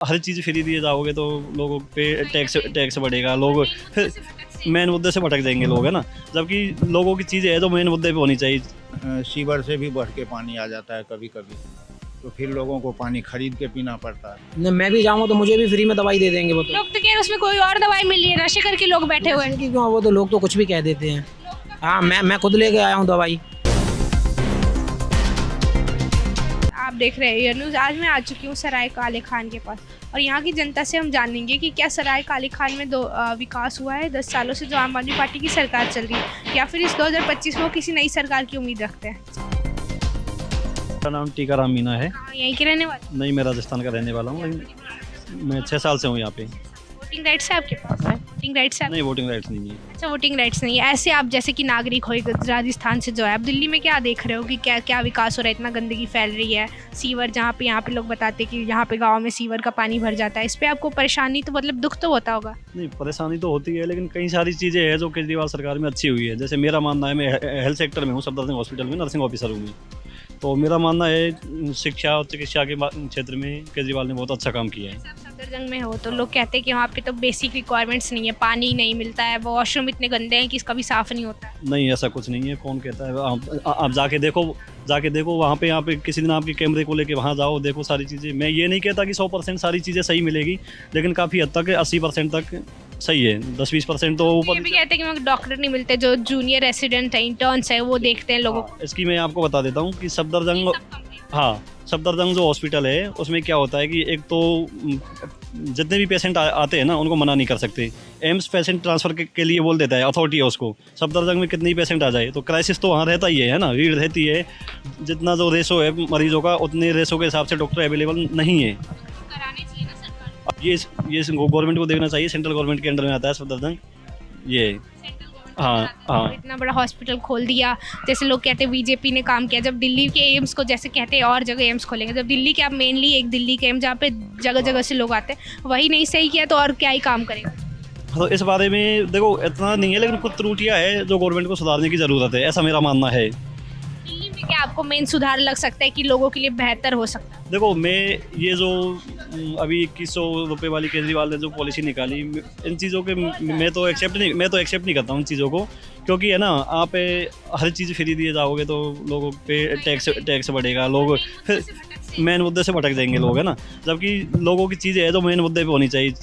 हर चीज़ free दिए जाओगे तो लोगों पे टैक्स बढ़ेगा, लोग फिर मेन मुद्दे से भटक जाएंगे लोग, है ना। जबकि लोगों की चीज़ें है जो मेन मुद्दे पे होनी चाहिए। सीवर से भी बढ़ के पानी आ जाता है कभी कभी, तो फिर लोगों को पानी खरीद के पीना पड़ता है। नहीं, मैं भी जाऊँगा तो मुझे भी फ्री में दवाई दे देंगे वो तो। लोग तो कह रहे हैं उसमें कोई और दवाई मिल रही है, नशे करके लोग बैठे हुए हैं। कि क्यों, वो तो लोग तो कुछ भी कह देते हैं। हाँ, मैं खुद लेके आया हूँ दवाई। आप देख रहे हैं ये न्यूज़। आज मैं आ चुकी हूँ सराय काले खान के पास और यहाँ की जनता से हम जानेंगे कि क्या सराय काले खान में विकास हुआ है 10 सालों से जो आम आदमी पार्टी की सरकार चल रही है, या फिर इस 2025 में वो किसी नई सरकार की उम्मीद रखते हैं। मेरा नाम टीकाराम मीना है। हाँ, यहीं के रहने वाले। नहीं, मैं राजस्थान का रहने वाला हूँ, लेकिन मैं 6 साल से हूँ यहाँ पे। वोटिंग राइट्स है आपके पास? वोटिंग राइट्स है? नहीं, वोटिंग राइट्स नहीं है। अच्छा, वोटिंग राइट्स नहीं है। ऐसे आप जैसे कि नागरिक हो राजस्थान से जो है, आप दिल्ली में क्या देख रहे हो कि क्या क्या विकास हो रहा है? इतना गंदगी फैल रही है, सीवर जहाँ पे यहाँ पे लोग बताते हैं कि यहाँ पे गांव में सीवर का पानी भर जाता है, इस पे आपको परेशानी तो मतलब दुख तो होता होगा? नहीं, परेशानी तो होती है, लेकिन कई सारी चीज़ें हैं जो केजरीवाल सरकार में अच्छी हुई है। जैसे मेरा मानना है, मैं हेल्थ सेक्टर में हूँ, सफदरजंग हॉस्पिटल में नर्सिंग ऑफिसर हूँ मैं। तो मेरा मानना है शिक्षा और चिकित्सा के क्षेत्र में केजरीवाल ने बहुत अच्छा काम किया है। आप सफदरजंग में हो तो लोग कहते हैं कि वहाँ पे तो बेसिक रिक्वायरमेंट्स नहीं है, पानी नहीं मिलता है, वॉशरूम इतने गंदे हैं कि कभी साफ़ नहीं होता है। नहीं, ऐसा कुछ नहीं है। कौन कहता है? आप जाके देखो वहाँ पे किसी दिन आपके कैमरे को लेके वहाँ जाओ, देखो सारी चीज़ें। मैं ये नहीं कहता कि 100% सारी चीज़ें सही मिलेगी, लेकिन काफ़ी हद तक 80% तक सही है। 10-20% तो ये ऊपर। भी कहते हैं कि वहाँ डॉक्टर नहीं मिलते, जो जूनियर रेसिडेंट है, इंटर्न्स है, वो देखते हैं लोगों को। इसकी मैं आपको बता देता हूँ कि सफदरजंग, हाँ, सफदरजंग जो हॉस्पिटल है उसमें क्या होता है कि एक तो जितने भी पेशेंट आते हैं ना, उनको मना नहीं कर सकते। एम्स पेशेंट ट्रांसफ़र के लिए बोल देता है, अथॉरिटी है उसको। सफदरजंग में कितनी ही पेशेंट आ जाए तो क्राइसिस तो वहाँ रहता ही है ना, भीड़ रहती है। जितना जो रेशो है मरीजों का, उतने रेशो के हिसाब से डॉक्टर अवेलेबल नहीं है। कराने चाहिए ना सरकार को। अब ये गवर्नमेंट को देखना चाहिए, सेंट्रल गवर्नमेंट के अंडर में आता है सफदरजंग ये। हाँ। इतना बड़ा हॉस्पिटल खोल दिया, जैसे लोग कहते हैं बीजेपी ने काम किया। जब दिल्ली के एम्स को जैसे कहते हैं और जगह एम्स खोलेंगे, जब दिल्ली के आप मेनली एक दिल्ली के एम्स जहाँ पे जगह जगह से लोग आते हैं, वही नहीं सही किया तो और क्या ही काम करेगा? तो इस बारे में देखो, इतना नहीं है, लेकिन कुछ त्रुटियां है जो गवर्नमेंट को सुधारने की ज़रूरत है, ऐसा मेरा मानना है। दिल्ली में क्या आपको मेन सुधार लग सकता है कि लोगों के लिए बेहतर हो सकता है? देखो, मैं ये जो अभी 2100 रुपये वाली केजरीवाल ने जो पॉलिसी निकाली, इन चीज़ों के मैं तो एक्सेप्ट नहीं करता हूँ इन चीज़ों को। क्योंकि है ना, आप हर चीज़ फ्री दिए जाओगे तो लोगों पे टैक्स बढ़ेगा, लोग फिर मेन मुद्दे से भटक जाएंगे लोग, है ना। जबकि लोगों की चीज़ें है जो मेन मुद्दे पे होनी चाहिए।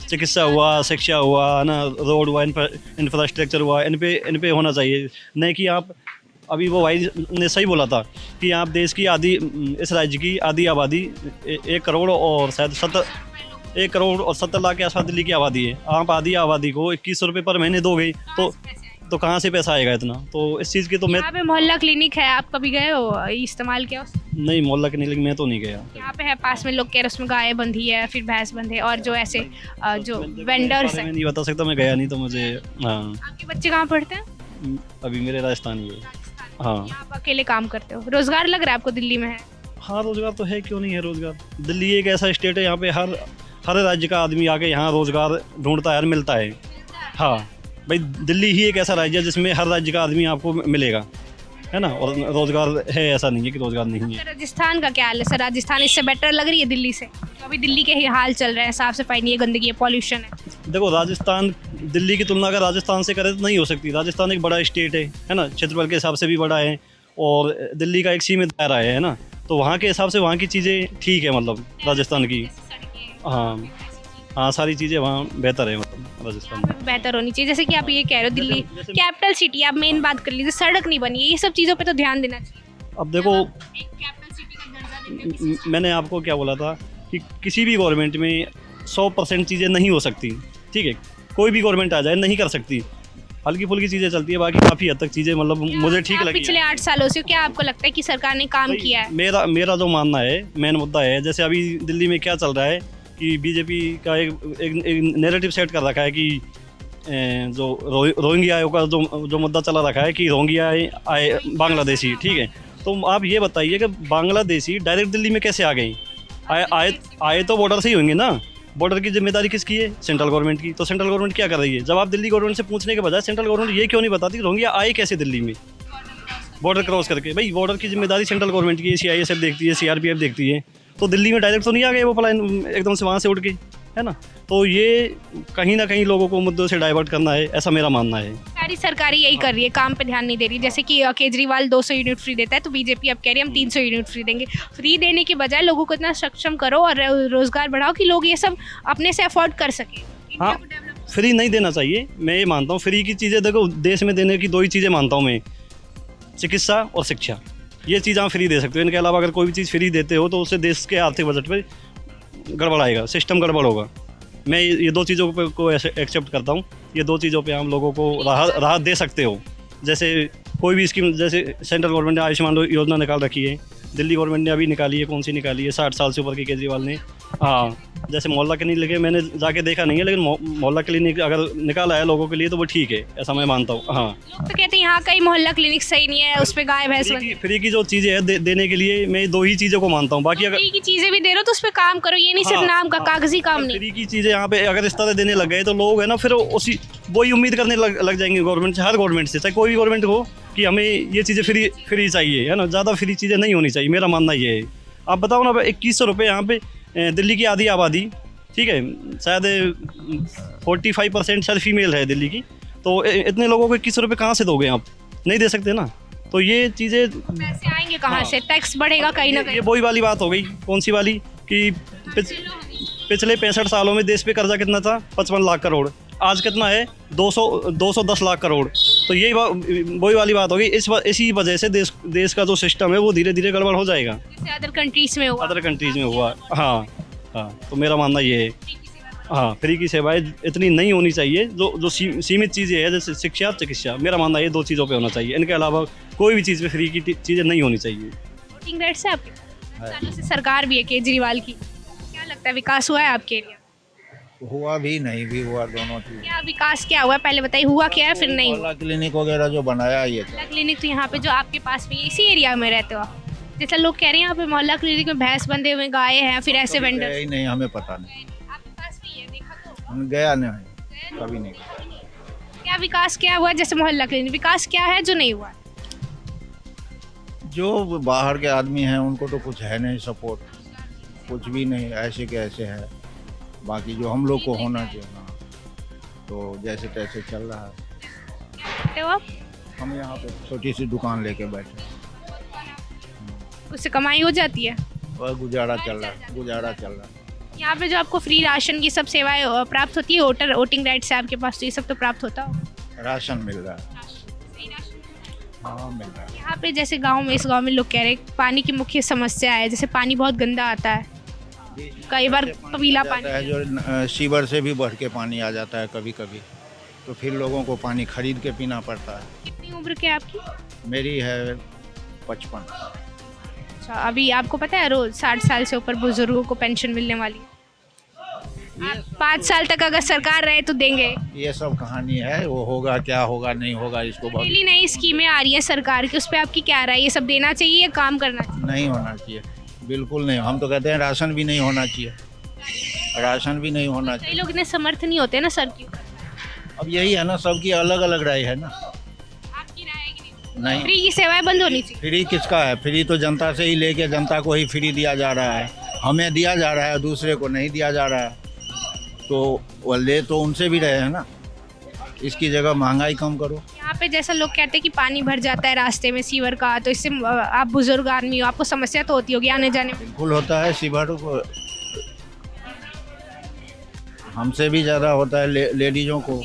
चिकित्सा हुआ, शिक्षा हुआ, है ना, रोड हुआ, इंफ्रास्ट्रक्चर हुआ, इन पे होना चाहिए। नहीं कि आप, अभी वो भाई ने सही बोला था कि आप देश की इस राज्य की आधी आबादी 1 करोड़ और शायद 1 करोड़ और 70 लाख के आसपास दिल्ली की आबादी है। आप आधी आबादी को 2100 रुपये पर महीने दोगे तो कहाँ से पैसा आएगा इतना? तो इस चीज़ की तो मैं यहाँ पे मोहल्ला क्लिनिक है, आप कभी गए हो, इस्तेमाल किया उसका? नहीं, मोहल्ला के नहीं, मैं तो नहीं गया। यहाँ पे है पास में, लोग कह रहे उसमें गाय बंधी है, फिर भैंस बंधे, और जो ऐसे जो वेंडर्स मैं हैं। नहीं बता सकता, मैं गया नहीं तो मुझे। हाँ, आपके बच्चे कहाँ पढ़ते हैं? अभी मेरे राजस्थान ही है। हाँ। आप अकेले काम करते हो, रोजगार लग रहा है आपको दिल्ली में है? हाँ, रोज़गार तो है, क्यों नहीं है रोज़गार। दिल्ली एक ऐसा स्टेट है, यहाँ पे हर राज्य का आदमी आके यहाँ रोज़गार ढूंढता है, मिलता है। हाँ भाई, दिल्ली ही एक ऐसा राज्य है जिसमें हर राज्य का आदमी आपको मिलेगा, है ना। और रोज़गार है, ऐसा नहीं है कि रोज़गार नहीं है। सर, राजस्थान का क्या हाल है? सर, राजस्थान इससे बेटर लग रही है दिल्ली से? तो अभी दिल्ली के ही हाल चल रहे हैं, साफ सफाई नहीं है, गंदगी है, पॉल्यूशन है। देखो, राजस्थान दिल्ली की तुलना अगर राजस्थान से करें तो नहीं हो सकती। राजस्थान एक बड़ा स्टेट है ना, क्षेत्रफल के हिसाब से भी बड़ा है, और दिल्ली का एक सीमित दायरा है ना। तो वहाँ के हिसाब से वहाँ की चीज़ें ठीक है, मतलब राजस्थान की। हाँ, सारी चीज़ें वहाँ बेहतर है, मतलब राजस्थान में बेहतर होनी चाहिए। जैसे कि आप ये कह रहे हो दिल्ली कैपिटल सिटी, आप मेन बात कर लीजिए, सड़क नहीं बनी है, ये सब चीज़ों पे तो ध्यान देना चाहिए। अब देखो, एक कैपिटल सिटी का दर्जा देते हैं। मैंने आपको क्या बोला था कि किसी भी गवर्नमेंट में 100% चीज़ें नहीं हो सकती, ठीक है। कोई भी गवर्नमेंट आ जाए, नहीं कर सकती, हल्की फुल्की चीज़ें चलती है, बाकी काफ़ी हद तक चीज़ें मतलब मुझे ठीक लगी। पिछले 8 सालों से क्या आपको लगता है कि सरकार ने काम किया है? मेरा जो मानना है, मेन मुद्दा है, जैसे अभी दिल्ली में क्या चल रहा है कि बीजेपी का एक नैरेटिव सेट कर रखा है कि जो रोहिंग्या का जो मुद्दा चला रखा है कि रोहिंग्या आए बांग्लादेशी, ठीक है। तो आप ये बताइए कि बांग्लादेशी डायरेक्ट दिल्ली में कैसे आ गई? आए तो बॉर्डर से ही होंगे ना। बॉर्डर की जिम्मेदारी किसकी है? सेंट्रल गवर्नमेंट की। तो सेंट्रल गवर्नमेंट क्या कर रही है? जब आप दिल्ली गवर्नमेंट से पूछने के बजाय सेंट्रल गवर्नमेंट ये क्यों नहीं बताती रोहिंग्या आए कैसे दिल्ली में बॉर्डर क्रॉस करके? भाई, बॉर्डर की जिम्मेदारी सेंट्रल गवर्नमेंट की है, CISF देखती है, CRPF देखती है। तो दिल्ली में डायरेक्ट तो नहीं आ गए वो पलायन एकदम से वहाँ से उठ के, है ना। तो ये कहीं ना कहीं लोगों को मुद्दों से डाइवर्ट करना है, ऐसा मेरा मानना है। सारी सरकारें यही कर रही है, काम पे ध्यान नहीं दे रही। जैसे कि केजरीवाल 200 यूनिट फ्री देता है, तो बीजेपी अब कह रही है हम 300 यूनिट फ्री देंगे। फ्री देने के बजाय लोगों को इतना सक्षम करो और रोजगार बढ़ाओ कि लोग ये सब अपने से अफोर्ड कर सकें। हाँ, फ्री नहीं देना चाहिए, मैं ये मानता हूँ। फ्री की चीज़ें देखो देश में देने की दो ही चीज़ें मानता हूँ मैं, चिकित्सा और शिक्षा। ये चीज़ आप फ्री दे सकते हो। इनके अलावा अगर कोई भी चीज़ फ्री देते हो तो उससे देश के आर्थिक बजट पर गड़बड़ आएगा, सिस्टम गड़बड़ होगा। मैं ये दो चीज़ों को एक्सेप्ट करता हूँ। ये दो चीज़ों पे हम लोगों को राहत दे सकते हो। जैसे कोई भी स्कीम, जैसे सेंट्रल गवर्नमेंट ने आयुष्मान योजना निकाल रखी है, दिल्ली गवर्नमेंट ने अभी निकाली है। कौन सी निकाली है? 60 साल से ऊपर के केजरीवाल ने। हाँ, जैसे मोहल्ला क्लिनिक लगे, मैंने जाके देखा नहीं है, लेकिन मोहल्ला क्लिनिक अगर निकाला है लोगों के लिए तो वो ठीक है, ऐसा मैं मानता हूँ। हाँ, लोग तो कहते हैं यहाँ का ही मोहल्ला क्लिनिक सही नहीं है, उस पर गाय भैंस फ्री की जो चीज़ें है देने के लिए मैं दो ही चीज़ों को मानता हूँ। बाकी अगर फ्री की चीजें भी दे रहे हो तो उस पर काम करो, ये नहीं सिर्फ नाम का कागजी काम नहीं। फ्री की चीज़ें यहाँ पे अगर इस तरह देने लग गए तो लोग है ना फिर उसी वही उम्मीद करने लग जाएंगे गवर्नमेंट से, हर गवर्नमेंट से, चाहे कोई भी गवर्नमेंट हो, कि हमें ये चीज़ें फ्री चाहिए, है ना। ज़्यादा फ्री चीज़ें नहीं होनी चाहिए, मेरा मानना ये है। आप बताओ ना, 2100 रुपये यहाँ पे दिल्ली की आधी आबादी, ठीक है, शायद 45% शायद फीमेल है दिल्ली की, तो इतने लोगों को 2100 रुपये कहाँ से दोगे आप? नहीं दे सकते ना। तो ये चीज़ें पैसे आएंगे कहाँ से? टैक्स बढ़ेगा कहीं ना कहीं। ये वही वाली बात हो गई। कौन सी वाली? कि पिछले 65 सालों में देश पे कर्जा कितना था? 55 लाख करोड़। आज कितना है? 210 लाख करोड़। तो यही वही वाली बात होगी। इसी वजह से देश का जो सिस्टम है वो धीरे धीरे गड़बड़ हो जाएगा, जैसे अदर कंट्रीज में हुआ। हाँ हाँ, तो मेरा मानना ये है। हाँ, फ्री की सेवाएं इतनी नहीं होनी चाहिए। जो सीमित चीज़ें हैं जैसे शिक्षा, चिकित्सा, मेरा मानना ये दो चीज़ों पे होना चाहिए। इनके अलावा कोई भी चीज़ पे फ्री की चीज़ें नहीं होनी चाहिए। वोटिंग राइट्स है आपके? सालों से सरकार भी है केजरीवाल की, क्या लगता है विकास हुआ है आपके एरिया? हुआ भी नहीं भी हुआ, दोनों चीज़। क्या विकास क्या हुआ है पहले बताइए, हुआ क्या है फिर नहीं हुआ? मोहल्ला क्लिनिक वगैरह जो बनाया ये था। मोहल्ला क्लिनिक तो यहाँ पे जो आपके पास में इसी एरिया में रहते हो आप, जैसा लोग कह रहे हैं यहाँ पे मोहल्ला क्लिनिक में भैंस बंधे हुए, गाय हैं, फिर ऐसे गए वेंडर। ही नहीं, हमें पता नहीं, आपके पास भी है, देखा तो? हम गया नहीं, कभी नहीं। क्या विकास क्या हुआ है? जैसे मोहल्ला क्लिनिक, विकास क्या है जो नहीं हुआ? जो बाहर के आदमी हैं उनको तो कुछ है नहीं सपोर्ट, कुछ भी नहीं, ऐसे के ऐसे है। बाकी जो हम लोग को होना चाहिए ना, तो जैसे तैसे चल रहा है। करते हो आप? हम यहाँ पे छोटी सी दुकान लेके बैठे, उससे कमाई हो जाती है? और गुजारा चल रहा है। यहाँ पे जो आपको फ्री राशन की सब सेवाएं प्राप्त होती है, वोटिंग राइट्स है आपके पास, तो ये सब तो प्राप्त होता हो? राशन मिल रहा है, हाँ मिल रहा है। यहाँ पे जैसे गांव में, इस गांव में लोग कह रहे हैं पानी की मुख्य समस्या है, जैसे पानी बहुत गंदा आता है, कई बार पीला पानी है, जो सीवर से भी बढ़ के पानी आ जाता है कभी कभी, तो फिर लोगों को पानी खरीद के पीना पड़ता है। कितनी उम्र के आपकी? मेरी है 55। अच्छा, अभी आपको पता है रोज 60 साल से ऊपर बुजुर्गों को पेंशन मिलने वाली है? आप 5 साल तक अगर सरकार रहे तो देंगे? ये सब कहानी है, वो होगा क्या होगा नहीं होगा इसको डेली नई स्कीमें आ रही है सरकार की, उस पर आपकी क्या राय है? ये सब देना चाहिए या काम करना चाहिए? नहीं होना चाहिए, बिल्कुल नहीं। हम तो कहते हैं राशन भी नहीं होना चाहिए, राशन भी नहीं होना कई चाहिए। लोग इतने समर्थ नहीं होते ना सर की। अब यही है ना, सबकी अलग अलग राय है ना। आपकी राय है कि नहीं? नहीं, फ्री की सेवाएं बंद होनी चाहिए। फ्री किसका है? फ्री तो जनता से ही लेके जनता को ही फ्री दिया जा रहा है, हमें दिया जा रहा है, दूसरे को नहीं दिया जा रहा है। तो वो ले तो उनसे भी रहे हैं ना, इसकी जगह महंगाई कम करो। यहाँ पे जैसा लोग कहते हैं कि पानी भर जाता है रास्ते में सीवर का, तो इससे आप बुजुर्ग आदमी हो, आपको समस्या तो होती होगी आने जाने में। बिल्कुल होता है, सीवर को हमसे भी ज़्यादा होता है लेडीज़ों को।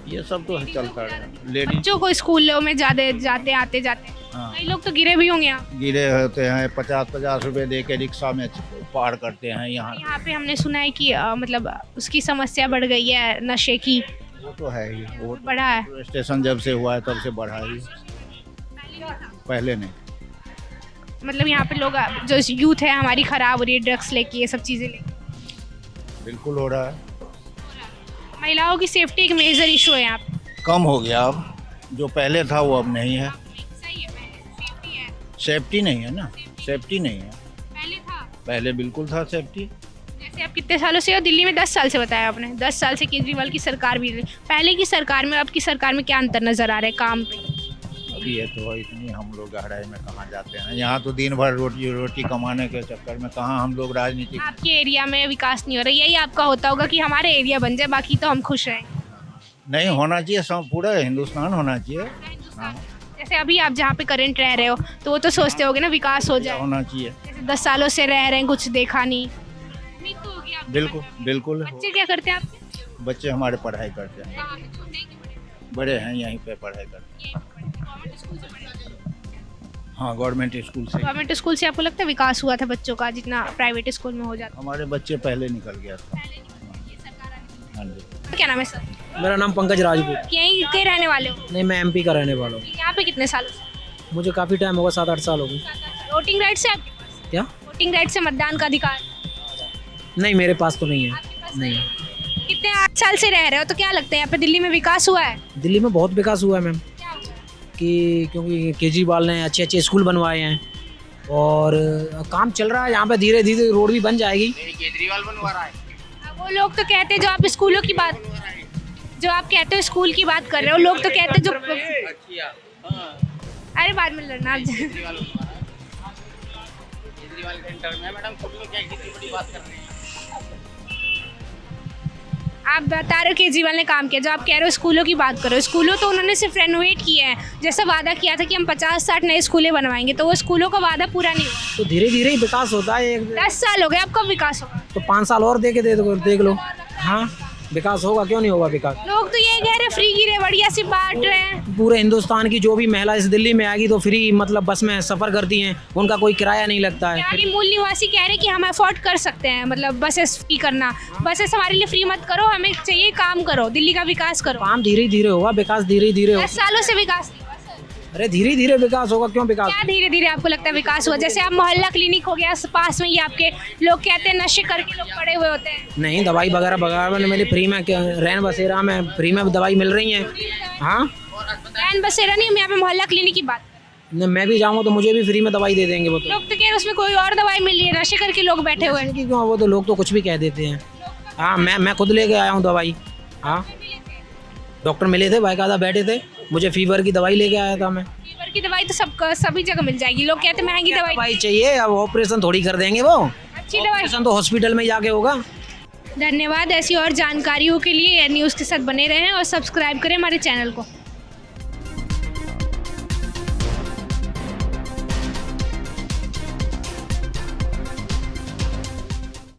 ये सब तो चलता है। लेडीज बच्चों को स्कूलों में जाते आते जाते, हाँ, कई लोग तो गिरे भी होंगे यहाँ। गिरे होते हैं, 50-50 रुपए दे के रिक्शा में पार करते हैं यहाँ। यहाँ पे हमने सुना है कि मतलब उसकी समस्या बढ़ गई है नशे की, वो तो है ही, वो तो बढ़ा है। स्टेशन जब से हुआ है तब से बढ़ा ही, पहले नहीं। मतलब यहाँ पे लोग जो यूथ है हमारी खराब हो रही है, ड्रग्स लेके, ये सब चीज़ें लेके। बिल्कुल हो रहा है, महिलाओं की सेफ्टी एक मेजर इशू है यहाँ पे। कम हो गया अब, जो पहले था वो अब नहीं है। सही है, सेफ्टी है। सेफ्टी नहीं है ना, सेफ्टी नहीं है, पहले था, पहले बिल्कुल था सेफ्टी। जैसे आप कितने सालों से हो दिल्ली में? 10 साल से बताया आपने, 10 साल से केजरीवाल की सरकार भी रही। पहले की सरकार में अब की सरकार में क्या अंतर नजर आ रहा है काम पे? अब होती है तो इतनी हम लोग गहराई में कहाँ जाते हैं। यहाँ तो दिन भर रोटी रोटी कमाने के चक्कर में कहाँ हम लोग राजनीति। आपके एरिया में विकास नहीं हो रहा, यही आपका होता होगा कि हमारे एरिया बन जाए, बाकी तो हम खुश रहें। नहीं होना चाहिए, सब पूरा हिंदुस्तान होना चाहिए। हाँ, जैसे अभी आप जहाँ पे करंट रह रहे हो तो वो तो सोचते होगे ना विकास हो जाए। होना चाहिए। जैसे 10 सालों से रह रहे हैं, कुछ देखा नहीं, उम्मीद तो होगी आपको। बिल्कुल बिल्कुल। बच्चे क्या करते हैं आपके? बच्चे हमारे पढ़ाई करते हैं, कहाँ पे? छोटे हैं कि बड़े? बड़े हैं यहीं पे पढ़ाई करते हैं। ये गवर्नमेंट स्कूल से पढ़े? हाँ, गवर्नमेंट स्कूल से। गवर्नमेंट स्कूल से आपको लगता है विकास हुआ था बच्चों का जितना प्राइवेट स्कूल में हो जाता? हमारे बच्चे पहले निकल गया था। ये सरकार आने हाँ जी। क्या नाम है सर? मेरा नाम पंकज राजपूत। यहीं के रहने वाले हो? नहीं, मैं एमपी का रहने वाला हूँ। यहाँ पे कितने सालों से? मुझे काफ़ी टाइम होगा, 7-8 साल हो गए। वोटिंग राइट से आपके पास? क्या? वोटिंग राइट से मतदान का अधिकार नहीं, मेरे पास तो नहीं है। आपके पास नहीं, कितने 8 साल से रह रहे हो तो क्या लगता है यहाँ पे दिल्ली में विकास हुआ है? दिल्ली में बहुत विकास हुआ है मैम, क्या हुआ? कि क्योंकि केजरीवाल ने अच्छे अच्छे स्कूल बनवाए हैं और काम चल रहा है यहाँ पे। धीरे धीरे रोड भी बन जाएगी। केजरीवाल बनवा रहा है। वो लोग तो कहते हैं जो आप स्कूलों की बात, जो आप कहते हो स्कूल की बात कर रहे हो, लोग तो कहते हैं जो, अरे बाद में लड़ना आप। आप बता रहे हो केजरीवाल ने काम किया, जो आप कह रहे हो स्कूलों की बात करो, स्कूलों तो उन्होंने सिर्फ रेनोवेट किए हैं। जैसा वादा किया था कि हम 50-60 नए स्कूलें बनवाएंगे, तो वो स्कूलों का वादा पूरा नहीं हुआ। तो धीरे धीरे ही विकास होता है। 10 साल हो गए, अब कब विकास होगा? तो 5 साल और देख लो। हाँ, विकास होगा, क्यों नहीं होगा विकास। लोग तो ये कह रहे फ्री गिरे, बढ़िया सी बांट रहे हैं। पूरे हिंदुस्तान की जो भी महिला इस दिल्ली में आएगी तो फ्री, मतलब बस में सफ़र करती हैं, उनका कोई किराया नहीं लगता है। यानी मूल निवासी कह रहे हैं कि हम अफोर्ड कर सकते हैं, मतलब बसेस फ्री करना। बसेस हमारे लिए फ्री मत करो, हमें चाहिए काम करो, दिल्ली का विकास करो। काम धीरे धीरे होगा, विकास धीरे धीरे 10 सालों से विकास नहीं हुआ सर। अरे धीरे धीरे विकास होगा, क्यों विकास। क्या धीरे धीरे आपको लगता है विकास हुआ? जैसे आप मोहल्ला क्लिनिक हो गया पास में ही आपके, लोग कहते हैं नशे करके लोग पड़े हुए होते हैं। नहीं, दवाई वगैरह वगैरह मेरे फ्री में, रैन बसेरा में फ्री में दवाई मिल रही है। हाँ, रैन बसेरा नहीं, हम यहाँ पे मोहल्ला क्लिनिक की बात। नहीं, मैं भी जाऊँगा तो मुझे भी फ्री में दवाई दे देंगे वो तो। लोग तो कह रहे उसमें कोई और दवाई मिल रही है, नशे करके लोग बैठे हुए हैं। क्यों, वो तो लोग तो कुछ भी कह देते हैं। हाँ, मैं खुद लेके आया हूँ दवाई। हाँ, डॉक्टर मिले थे, बाकायदा बैठे थे, मुझे फीवर की दवाई लेके आया था मैं। फीवर की दवाई तो सब सभी जगह मिल जाएगी, लोग कहते हैं महंगी दवाई चाहिए, अब ऑपरेशन थोड़ी कर देंगे वो। अच्छी दवाई ऑपरेशन तो हॉस्पिटल में जाके होगा। धन्यवाद। ऐसी और जानकारियों के लिए न्यूज़ के साथ बने रहें और सब्सक्राइब करें हमारे चैनल को।